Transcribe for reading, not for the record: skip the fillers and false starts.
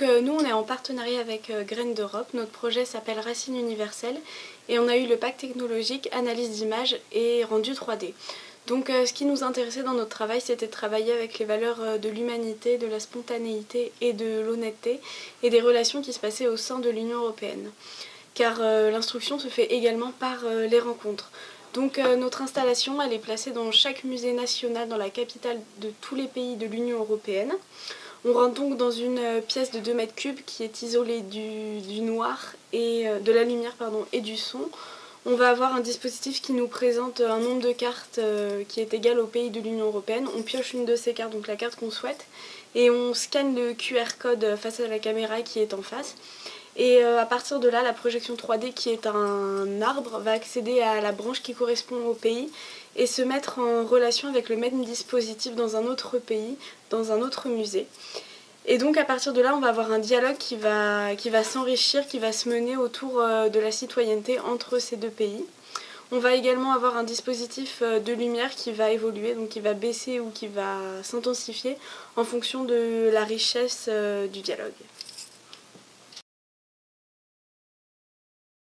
Nous on est en partenariat avec Graines d'Europe, notre projet s'appelle Racines Universelles et on a eu le pack technologique analyse d'images et rendu 3D. Ce qui nous intéressait dans notre travail, c'était de travailler avec les valeurs de l'humanité, de la spontanéité et de l'honnêteté et des relations qui se passaient au sein de l'Union européenne. Car l'instruction se fait également par les rencontres. Notre installation elle est placée dans chaque musée national dans la capitale de tous les pays de l'Union européenne. On rentre donc dans une pièce de 2 mètres cubes qui est isolée du noir et de la lumière et du son. On va avoir un dispositif qui nous présente un nombre de cartes qui est égal au pays de l'Union européenne. On pioche une de ces cartes, donc la carte qu'on souhaite, et on scanne le QR code face à la caméra qui est en face. Et à partir de là, la projection 3D qui est un arbre va accéder à la branche qui correspond au pays et se mettre en relation avec le même dispositif dans un autre pays, dans un autre musée. Et donc à partir de là, on va avoir un dialogue qui va s'enrichir, qui va se mener autour de la citoyenneté entre ces deux pays. On va également avoir un dispositif de lumière qui va évoluer, donc qui va baisser ou qui va s'intensifier en fonction de la richesse du dialogue.